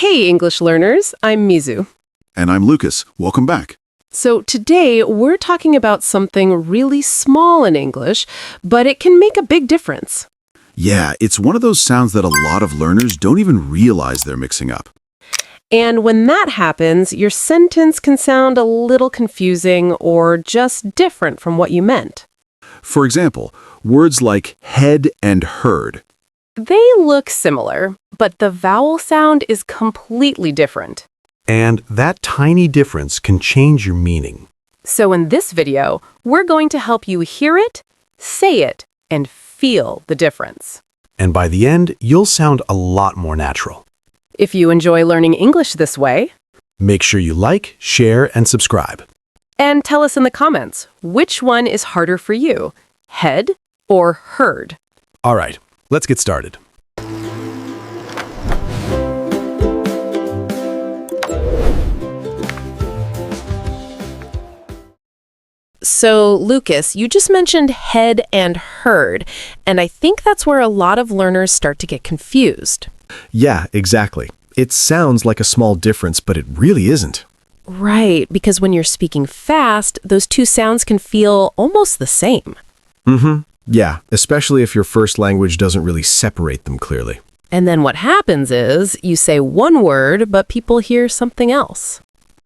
Hey, English learners, I'm Mizu. And I'm Lucas. Welcome back. So today we're talking about something really small in English, but it can make a big difference. Yeah, it's one of those sounds that a lot of learners don't even realize they're mixing up. And when that happens, your sentence can sound a little confusing or just different from what you meant. For example, words like head and heard. They look similar, but the vowel sound is completely different. And that tiny difference can change your meaning. So in this video, we're going to help you hear it, say it, and feel the difference. And by the end, you'll sound a lot more natural. If you enjoy learning English this way, Make sure you like, share, and subscribe. and tell us in the comments, which one is harder for you, head or heard? All right, let's get started. So, Lucas, you just mentioned head and heard, and I think that's where a lot of learners start to get confused. Yeah, exactly. It sounds like a small difference, but it really isn't. Right, because when you're speaking fast, those two sounds can feel almost the same. Yeah, especially if your first language doesn't really separate them clearly. And then what happens is you say one word, but people hear something else.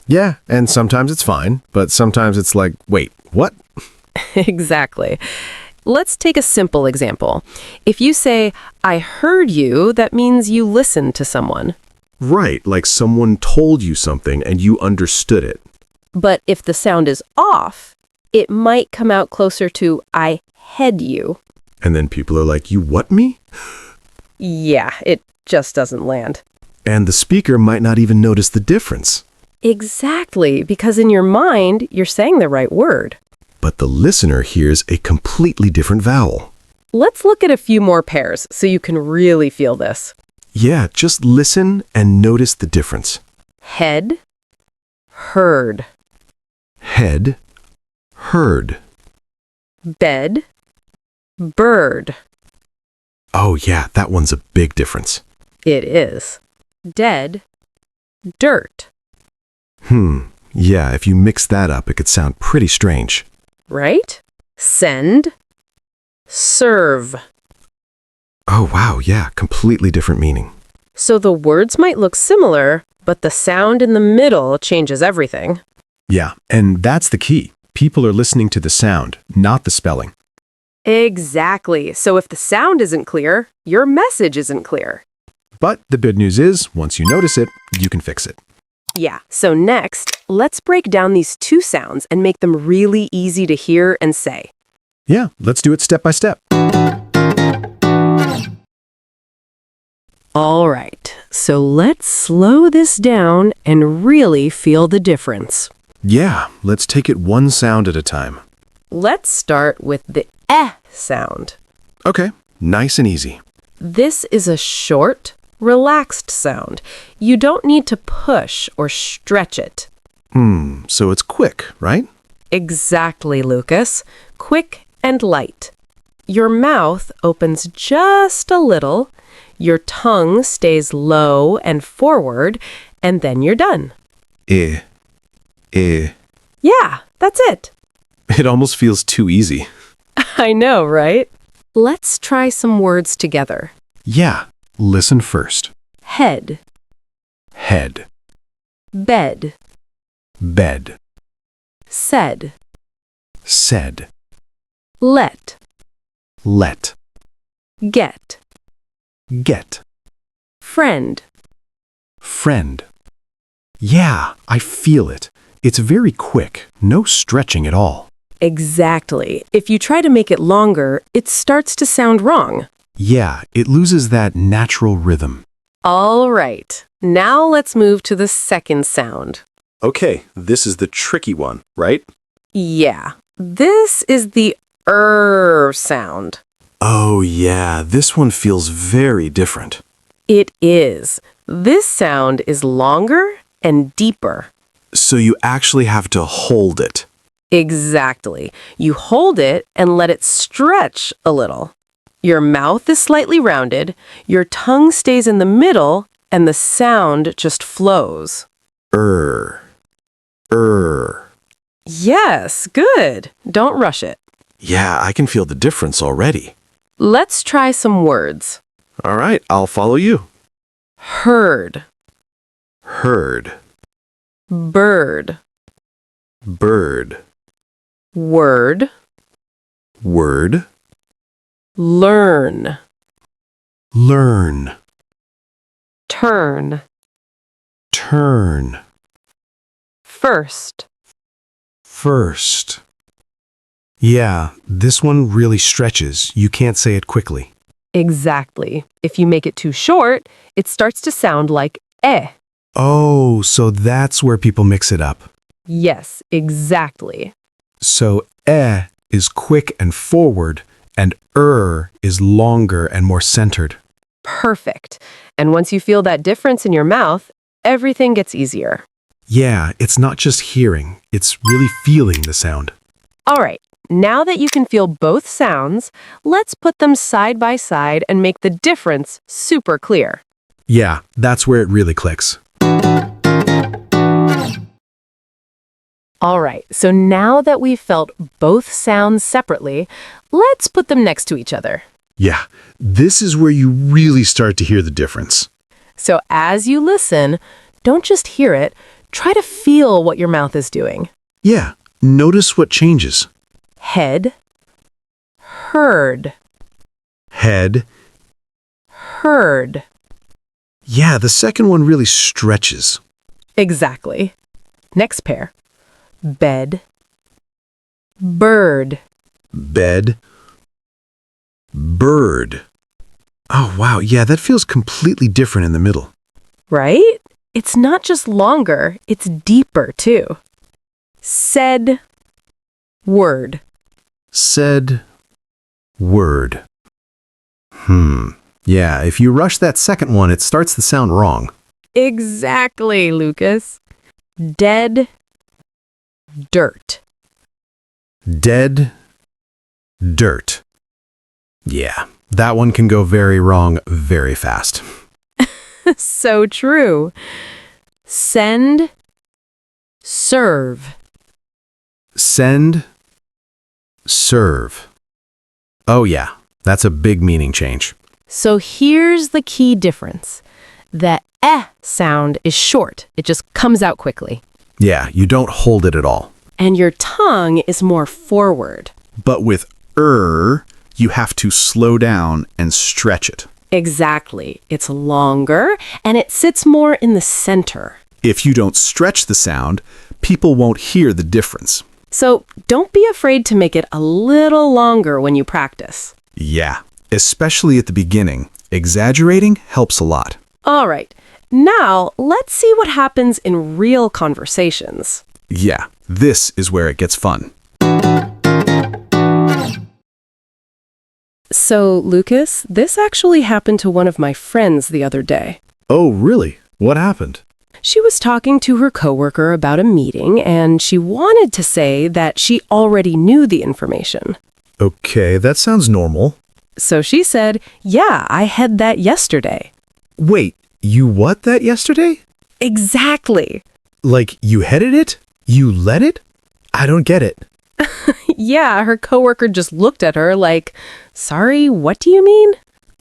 Yeah, and sometimes it's fine, but sometimes it's like, wait, what? Exactly. Let's take a simple example. If you say, I heard you, that means you listened to someone. Right, like someone told you something and you understood it. But if the sound is off, it might come out closer to I head you. And then people are like, you what me? Yeah, it just doesn't land. And the speaker might not even notice the difference. Exactly, because in your mind, you're saying the right word. But the listener hears a completely different vowel. Let's look at a few more pairs so you can really feel this. Yeah, just listen and notice the difference. Head, heard. Head, heard. Bed, bird. Oh yeah, that one's a big difference. It is. Dead, dirt. Yeah, if you mix that up, it could sound pretty strange. Right? Send, serve. Oh wow, yeah, completely different meaning. So the words might look similar, but the sound in the middle changes everything. Yeah, and that's the key. People are listening to the sound, not the spelling. Exactly. So if the sound isn't clear, your message isn't clear. But the good news is, once you notice it, you can fix it. Yeah. So next, let's break down these two sounds and make them really easy to hear and say. Yeah, let's do it step by step. All right. So let's slow this down and really feel the difference. Yeah, let's take it one sound at a time. Let's start with the eh sound. Okay, nice and easy. This is a short, relaxed sound. You don't need to push or stretch it. So it's quick, right? Exactly, Lucas. Quick and light. Your mouth opens just a little, your tongue stays low and forward, and then you're done. Eh. Yeah, that's it. It almost feels too easy. I know, right? Let's try some words together. Yeah, listen first. Head, Head, bed, bed, said, said, let, let, get, get, friend. friend. Yeah, I feel it. It's very quick, no stretching at all. Exactly. If you try to make it longer, it starts to sound wrong. Yeah, it loses that natural rhythm. All right. Now let's move to the second sound. Okay, this is the tricky one, right? Yeah. This is the sound. Oh yeah, this one feels very different. It is. This sound is longer and deeper. So you actually have to hold it. Exactly. You hold it and let it stretch a little. Your mouth is slightly rounded, your tongue stays in the middle, and the sound just flows. Er. Yes, good. Don't rush it. Yeah, I can feel the difference already. Let's try some words. All right, I'll follow you. Heard, Heard. bird, Bird. word, Word. learn, Learn. turn, Turn. first. First. Yeah, this one really stretches. You can't say it quickly. Exactly. If you make it too short, it starts to sound like eh. Oh, so that's where people mix it up. Yes, exactly. So is quick and forward, and is longer and more centered. Perfect. And once you feel that difference in your mouth, everything gets easier. Yeah, it's not just hearing, it's really feeling the sound. All right, now that you can feel both sounds, let's put them side by side and make the difference super clear. Yeah, that's where it really clicks. All right, so now that we've felt both sounds separately, let's put them next to each other. Yeah, this is where you really start to hear the difference. So as you listen, don't just hear it, try to feel what your mouth is doing. Yeah, notice what changes. Head, heard, Head. heard. Yeah, the second one really stretches. Exactly. Next pair. Bed, bird. Bed. Bird. Oh, wow. Yeah, that feels completely different in the middle. Right? It's not just longer, it's deeper too. Said, word. Said. Word. Yeah, if you rush that second one, it starts to sound wrong. Exactly, Lucas. Dead, dirt. Dead. Dirt. Yeah, that one can go very wrong very fast. So true. Send, serve. Send. Serve. Oh yeah, that's a big meaning change. So here's the key difference. The eh sound is short. It just comes out quickly. Yeah, you don't hold it at all. And your tongue is more forward. But with you have to slow down and stretch it. Exactly. It's longer and it sits more in the center. If you don't stretch the sound, people won't hear the difference. So don't be afraid to make it a little longer when you practice. Yeah, especially at the beginning. Exaggerating helps a lot. All right. Now let's see what happens in real conversations. Yeah, this is where it gets fun. So, Lucas, this actually happened to one of my friends the other day. Oh, really? What happened? She was talking to her coworker about a meeting, and she wanted to say that she already knew the information. Okay, that sounds normal. So she said, "Yeah, I had that yesterday." Wait, you what that yesterday? Exactly. Like you headed it? You led it? I don't get it. Yeah, her coworker just looked at her like, "Sorry, what do you mean?"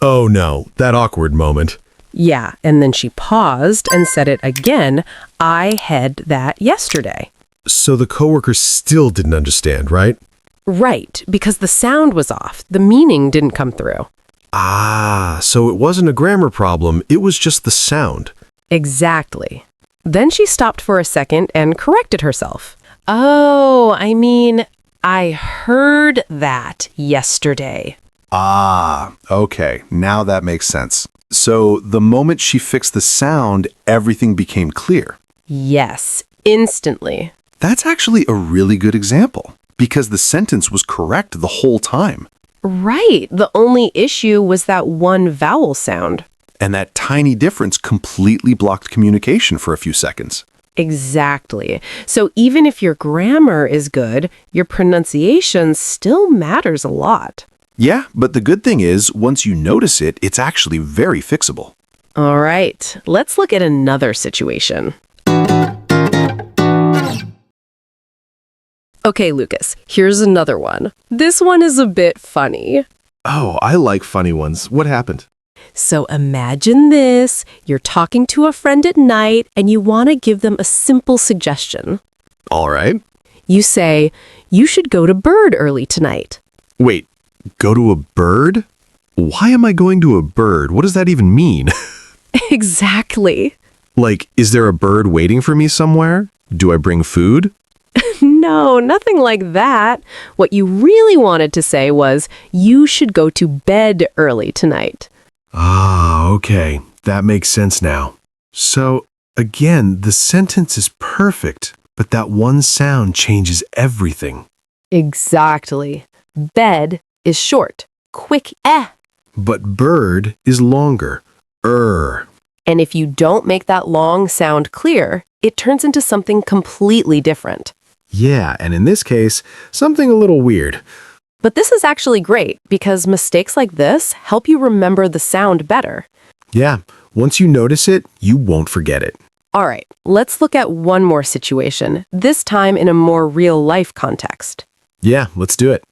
Oh no, that awkward moment. Yeah, and then she paused and said it again, "I had that yesterday." So the coworker still didn't understand, right? Right, because the sound was off. The meaning didn't come through. Ah, so it wasn't a grammar problem, it was just the sound. Exactly. Then she stopped for a second and corrected herself. "Oh, I mean, I heard that yesterday." Ah, okay. Now that makes sense. So the moment she fixed the sound, everything became clear. Yes, instantly. That's actually a really good example because the sentence was correct the whole time. Right. The only issue was that one vowel sound. And that tiny difference completely blocked communication for a few seconds. Exactly. So even if your grammar is good, your pronunciation still matters a lot. Yeah, but the good thing is, once you notice it, it's actually very fixable. All right, let's look at another situation. Okay, Lucas, here's another one. This one is a bit funny. Oh, I like funny ones. What happened? So imagine this. You're talking to a friend at night and you want to give them a simple suggestion. All right. You say, you should go to Bird early tonight. Wait, go to a bird? Why am I going to a bird? What does that even mean? Exactly. Like, is there a bird waiting for me somewhere? Do I bring food? No, nothing like that. What you really wanted to say was, you should go to bed early tonight. Ah, okay. That makes sense now. So, again, the sentence is perfect, but that one sound changes everything. Exactly. Bed is short. Quick eh. But bird is longer. And if you don't make that long sound clear, it turns into something completely different. Yeah, and in this case, something a little weird. But this is actually great because mistakes like this help you remember the sound better. Yeah, once you notice it, you won't forget it. All right, let's look at one more situation, this time in a more real-life context. Yeah, let's do it.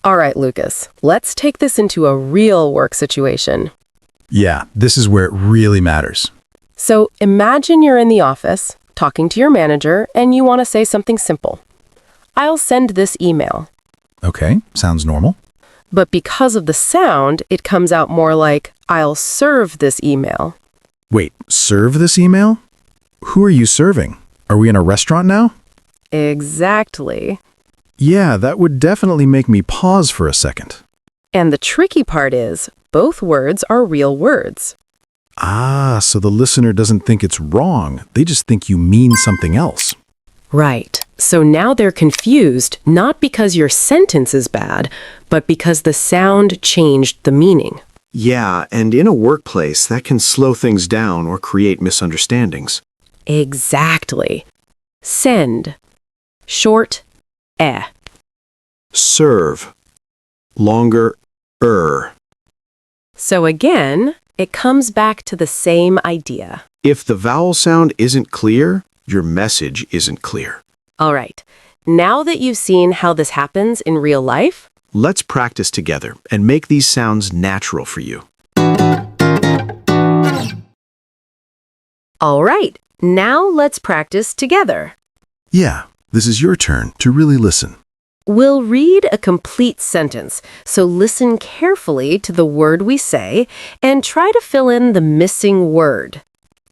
All right, Lucas, let's take this into a real work situation. Yeah, this is where it really matters. So imagine you're in the office, talking to your manager, and you want to say something simple. I'll send this email. Okay, sounds normal. But because of the sound, it comes out more like, I'll serve this email. Wait, serve this email? Who are you serving? Are we in a restaurant now? Exactly. Yeah, that would definitely make me pause for a second. And the tricky part is, both words are real words. Ah, so the listener doesn't think it's wrong. They just think you mean something else. Right. So now they're confused, not because your sentence is bad, but because the sound changed the meaning. Yeah, and in a workplace, that can slow things down or create misunderstandings. Exactly. Send. Short, eh. Serve. Longer, So again, it comes back to the same idea. If the vowel sound isn't clear, your message isn't clear. All right. Now that you've seen how this happens in real life, Let's practice together and make these sounds natural for you. all right. Now let's practice together. Yeah, this is your turn to really listen. We'll read a complete sentence, so listen carefully to the word we say and try to fill in the missing word.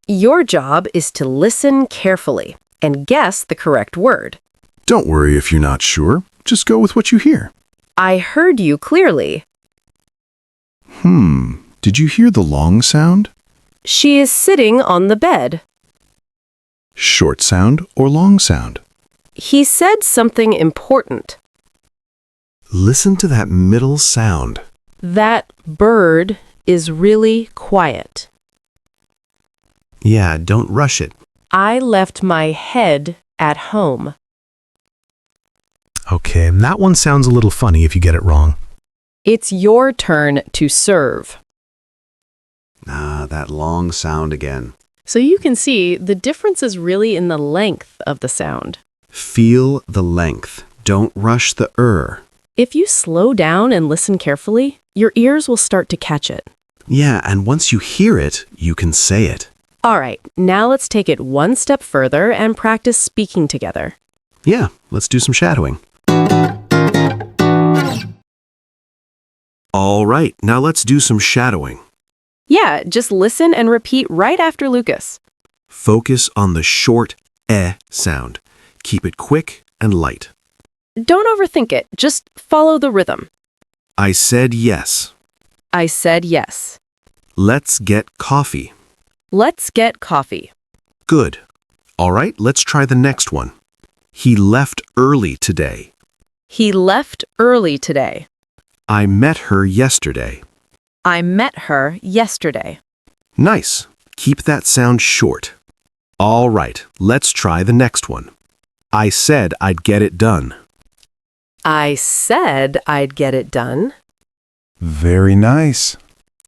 Your job is to listen carefully and guess the correct word. Don't worry if you're not sure. Just go with what you hear. I heard you clearly. Did you hear the long sound? She is sitting on the bed. Short sound or long sound? He said something important. Listen to that middle sound. That bird is really quiet. Yeah, don't rush it. I left my head at home. Okay, that one sounds a little funny if you get it wrong. It's your turn to serve. Ah, that long sound again. So you can see the difference is really in the length of the sound. Feel the length. Don't rush the If you slow down and listen carefully, your ears will start to catch it. Yeah, and once you hear it, you can say it. All right, now let's take it one step further and practice speaking together. Yeah, let's do some shadowing. All right, now let's do some shadowing. Yeah, just listen and repeat right after Lucas. Focus on the short sound. Keep it quick and light. Don't overthink it, just follow the rhythm. I said yes. I said yes. Let's get coffee. Let's get coffee. Good. All right, let's try the next one. He left early today. He left early today. I met her yesterday. I met her yesterday. Nice. Keep that sound short. All right, let's try the next one. I said I'd get it done. I said I'd get it done. Very nice.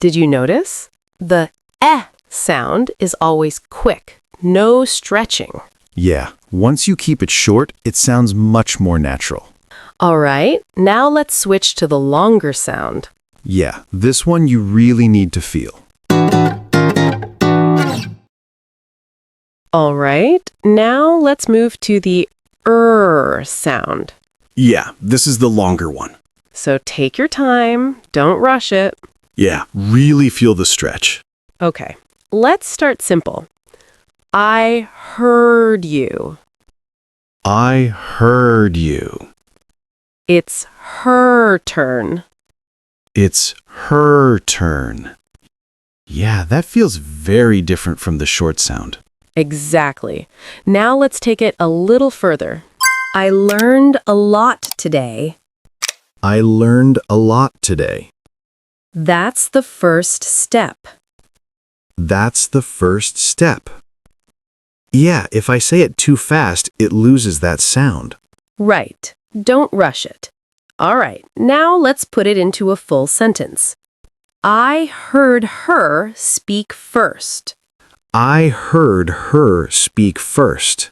Did you notice? The eh sound is always quick, no stretching. Yeah, once you keep it short, it sounds much more natural. All right, now let's switch to the longer sound. Yeah, this one you really need to feel. All right, now let's move to the sound. Yeah, this is the longer one. So take your time, don't rush it. Yeah, really feel the stretch. Okay, let's start simple. I heard you. I heard you. It's her turn. It's her turn. Yeah, that feels very different from the short sound. Exactly. Now let's take it a little further. I learned a lot today. I learned a lot today. That's the first step. That's the first step. Yeah, if I say it too fast, it loses that sound. Right. Don't rush it. All right, now let's put it into a full sentence. I heard her speak first. I heard her speak first.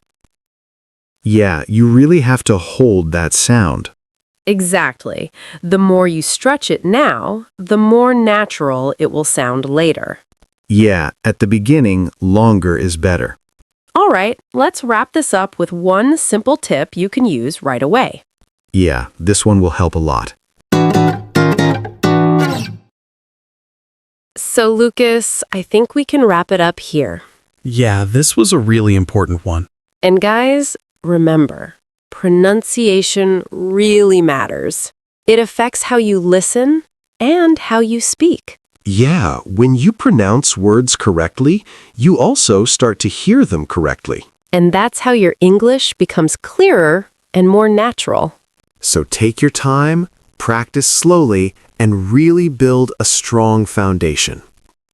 Yeah, you really have to hold that sound. Exactly. The more you stretch it now, the more natural it will sound later. Yeah, at the beginning, longer is better. All right, let's wrap this up with one simple tip you can use right away. Yeah, this one will help a lot. So, Lucas, I think we can wrap it up here. Yeah, this was a really important one. And guys, remember, pronunciation really matters. It affects how you listen and how you speak. Yeah, when you pronounce words correctly, you also start to hear them correctly. And that's how your English becomes clearer and more natural. So take your time, practice slowly, and really build a strong foundation.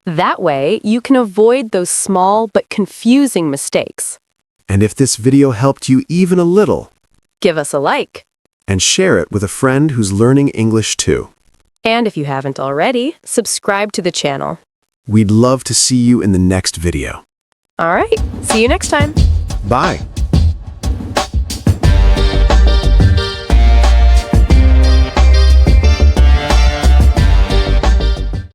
That way, you can avoid those small but confusing mistakes. And if this video helped you even a little, Give us a like. and share it with a friend who's learning English too. And if you haven't already, subscribe to the channel. We'd love to see you in the next video. All right, see you next time. Bye.